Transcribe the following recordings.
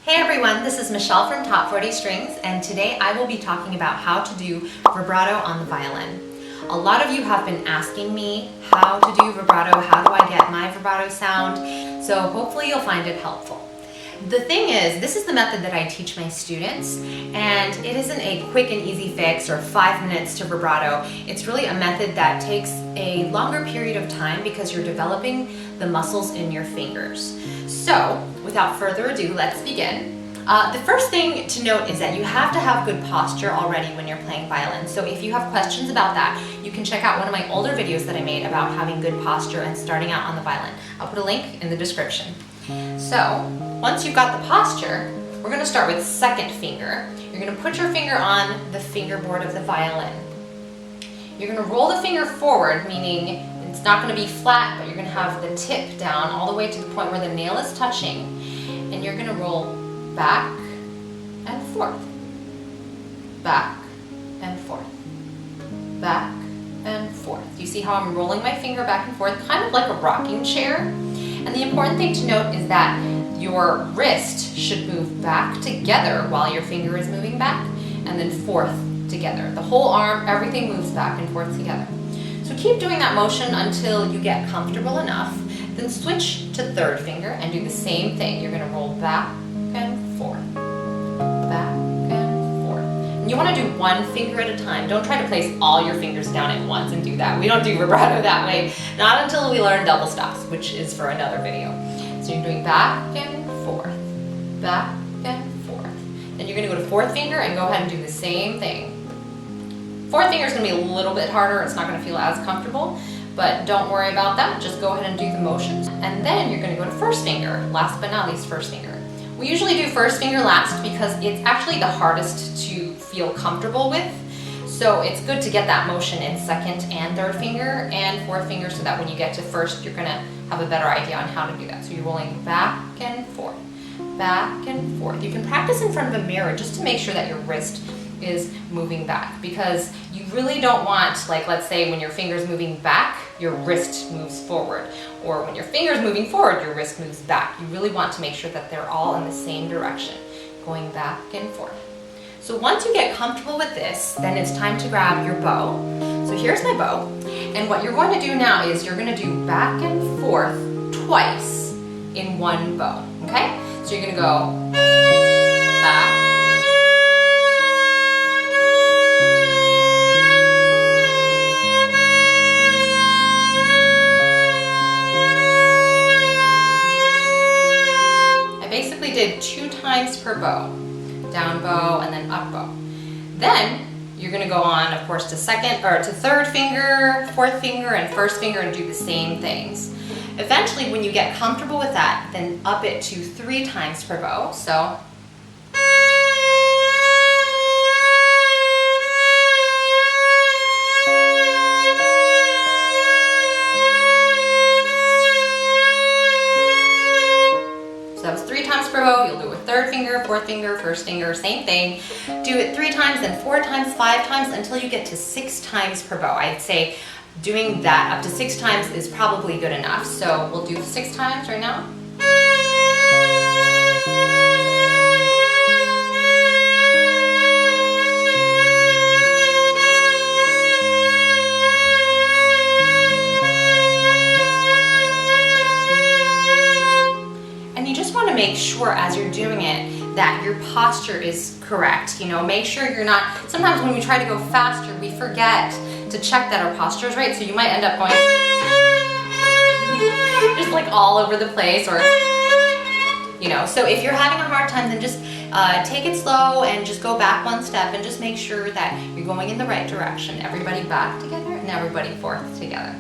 Hey everyone, this is Michelle from Top 40 Strings, and today I will be talking about how to do vibrato on the violin. A lot of you have been asking me how to do vibrato, how do I get my vibrato sound, so hopefully you'll find it helpful. The thing is, this is the method that I teach my students, and it isn't a quick and easy fix or 5 minutes to vibrato. It's really a method that takes a longer period of time because you're developing the muscles in your fingers. So, without further ado, let's begin. The first thing to note is that you have to have good posture already when you're playing violin. So if you have questions about that, you can check out one of my older videos that I made about having good posture and starting out on the violin. I'll put a link in the description. So, once you've got the posture, we're going to start with second finger. You're going to put your finger on the fingerboard of the violin. You're going to roll the finger forward, meaning it's not going to be flat, but you're going to have the tip down all the way to the point where the nail is touching. And you're going to roll back and forth. Back and forth. Back and forth. You see how I'm rolling my finger back and forth, kind of like a rocking chair? And the important thing to note is that your wrist should move back together while your finger is moving back, and then forth together. The whole arm, everything moves back and forth together. So keep doing that motion until you get comfortable enough. Then switch to third finger and do the same thing. You're going to roll back and forth. Back and forth. And you want to do one finger at a time. Don't try to place all your fingers down at once and do that. We don't do vibrato that way. Not until we learn double stops, which is for another video. So you're doing back and forth. Back and forth. Then you're going to go to fourth finger and go ahead and do the same thing. Fourth finger is going to be a little bit harder. It's not going to feel as comfortable, but don't worry about that. Just go ahead and do the motions. And then you're going to go to first finger. Last but not least, first finger. We usually do first finger last because it's actually the hardest to feel comfortable with. So it's good to get that motion in second and third finger and fourth finger so that when you get to first, you're going to have a better idea on how to do that. So you're rolling back and forth, back and forth. You can practice in front of a mirror just to make sure that your wrist is moving back, because you really don't want, like, let's say when your finger's moving back, your wrist moves forward, or when your finger's moving forward, your wrist moves back. You really want to make sure that they're all in the same direction, going back and forth. So once you get comfortable with this, then it's time to grab your bow. So here's my bow, and what you're going to do now is you're going to do back and forth twice in one bow, okay? So you're going to go back, did 2 times per bow, down bow and then up bow. Then you're going to go on, of course, to second or to third finger, fourth finger, and first finger and do the same things. Eventually, when you get comfortable with that, then up it to 3 times per bow. So that was 3 times per bow. You'll do it with third finger, fourth finger, first finger, same thing. Do it 3 times, then 4 times, 5 times, until you get to 6 times per bow. I'd say doing that up to 6 times is probably good enough. So we'll do 6 times right now. Make sure as you're doing it that your posture is correct. You know, make sure you're not, sometimes when we try to go faster, we forget to check that our posture is right, so you might end up going just like all over the place, or, you know, so if you're having a hard time, then just take it slow and just go back 1 step and just make sure that you're going in the right direction. Everybody back together and everybody forth together.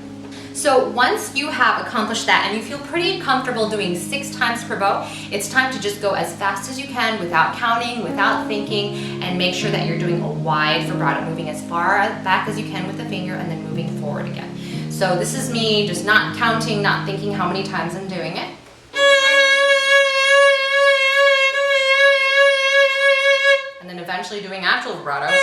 So once you have accomplished that and you feel pretty comfortable doing 6 times per bow, it's time to just go as fast as you can without counting, without thinking, and make sure that you're doing a wide vibrato, moving as far back as you can with the finger and then moving forward again. So this is me just not counting, not thinking how many times I'm doing it. And then eventually doing actual vibrato.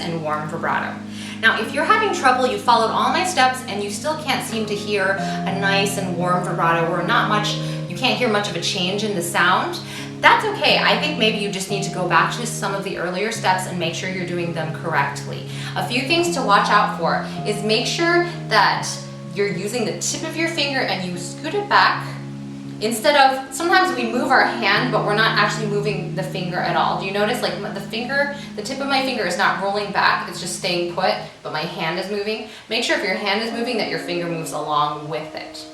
and warm vibrato. Now, if you're having trouble, you followed all my steps and you still can't seem to hear a nice and warm vibrato, or you can't hear much of a change in the sound, that's okay. I think maybe you just need to go back to some of the earlier steps and make sure you're doing them correctly. A few things to watch out for is make sure that you're using the tip of your finger and you scoot it back. Instead of, sometimes we move our hand, but we're not actually moving the finger at all. Do you notice, like the tip of my finger is not rolling back, it's just staying put, but my hand is moving? Make sure if your hand is moving that your finger moves along with it.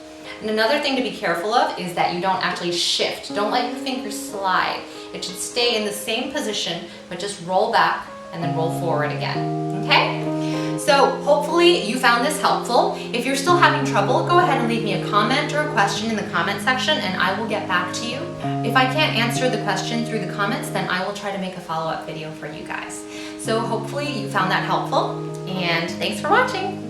And another thing to be careful of is that you don't actually shift. Don't let your finger slide. It should stay in the same position, but just roll back and then roll forward again, okay? So hopefully you found this helpful. If you're still having trouble, go ahead and leave me a comment or a question in the comment section and I will get back to you. If I can't answer the question through the comments, then I will try to make a follow-up video for you guys. So hopefully you found that helpful, and thanks for watching.